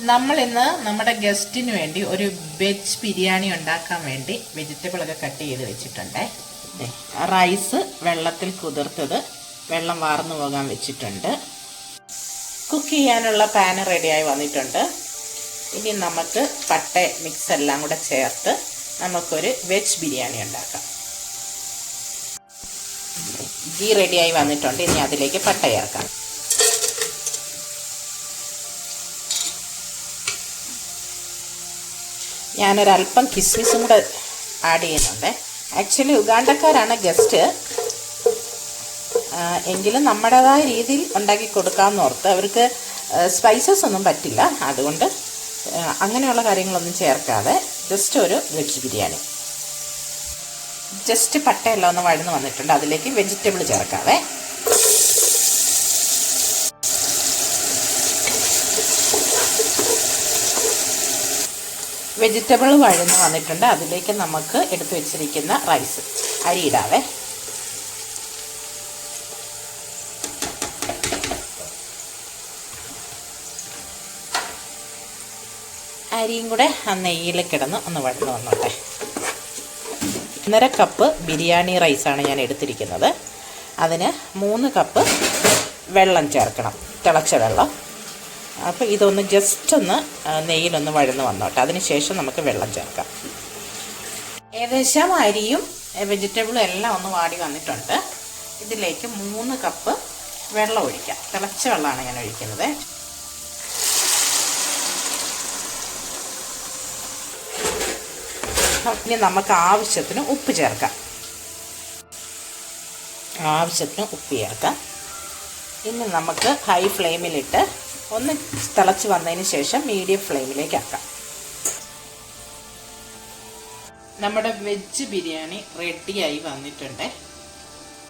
നമ്മൾ ഇന്ന് നമ്മുടെ ഗസ്റ്റിന് വേണ്ടി ഒരു വെജ് ബിരിയാണി ഉണ്ടാക്കാൻ വേണ്ടി വെജിറ്റബിളൊക്കെ കട്ട് ചെയ്ത് വെച്ചിട്ടുണ്ട്. റൈസ് വെള്ളത്തിൽ കുതിർത്തത് വെള്ളം വാർന്നു പോകാൻ വെച്ചിട്ടുണ്ട്. കുക്ക് ചെയ്യാനുള്ള പാന് റെഡിയായി വന്നിട്ടുണ്ട്. ഇനി നമുക്ക് പട്ട മിക്സ് എല്ലാം കൂടെ ചേർത്ത് നമുക്കൊരു വെജ് ബിരിയാണി ഉണ്ടാക്കാം. ഗീ റെഡിയായി വന്നിട്ടുണ്ട്. ഇനി അതിലേക്ക് പട്ട ചേർക്കാം. ഞാനൊരല്പം കിസ്മിസും കൂടെ ആഡ് ചെയ്യുന്നുണ്ട്. ആക്ച്വലി ഉഗാണ്ടക്കാരാണ് ഗസ്റ്റ്, എങ്കിലും നമ്മുടേതായ രീതിയിൽ ഉണ്ടാക്കി കൊടുക്കാമെന്ന് ഓർത്ത്. അവർക്ക് സ്പൈസസ് ഒന്നും പറ്റില്ല, അതുകൊണ്ട് അങ്ങനെയുള്ള കാര്യങ്ങളൊന്നും ചേർക്കാതെ ജസ്റ്റ് ഒരു വെജ് ബിരിയാണി. ജസ്റ്റ് പട്ടയെല്ലാം ഒന്ന് വഴന്ന് വന്നിട്ടുണ്ട്. അതിലേക്ക് വെജിറ്റബിൾ ചേർക്കാതെ വെജിറ്റബിൾ വഴന്ന് വന്നിട്ടുണ്ട്. അതിലേക്ക് നമുക്ക് എടുത്തു വെച്ചിരിക്കുന്ന റൈസ് അരിയിടാവേ. അരിയും കൂടെ ആ നെയ്യിൽ കിടന്ന് ഒന്ന് വഴന്ന് വന്നോട്ടെ. 1.5 കപ്പ് ബിരിയാണി റൈസാണ് ഞാൻ എടുത്തിരിക്കുന്നത്. അതിന് 3 കപ്പ് വെള്ളം ചേർക്കണം, തിളച്ച വെള്ളം. അപ്പോൾ ഇതൊന്ന് ജസ്റ്റ് ഒന്ന് നെയ്യിലൊന്ന് വഴന്ന് വന്നോട്ടെ. അതിന് ശേഷം നമുക്ക് വെള്ളം ചേർക്കാം. ഏകദേശം അരിയും വെജിറ്റബിളും എല്ലാം ഒന്ന് വാടി വന്നിട്ടുണ്ട്. ഇതിലേക്ക് 3 കപ്പ് വെള്ളം ഒഴിക്കാം. തിളച്ച വെള്ളമാണ് ഞാൻ ഒഴിക്കുന്നത്. ഇനി നമുക്ക് ആവശ്യത്തിന് ഉപ്പ് ചേർക്കാം. ആവശ്യത്തിന് ഉപ്പ് ചേർക്കാം. ഇനി നമുക്ക് ഹൈ ഫ്ലെയിമിലിട്ട് ഒന്ന് തിളച്ച് വന്നതിന് ശേഷം മീഡിയം ഫ്ലെയിമിലേക്ക് ആക്കാം. നമ്മുടെ വെജ് ബിരിയാണി റെഡിയായി വന്നിട്ടുണ്ട്.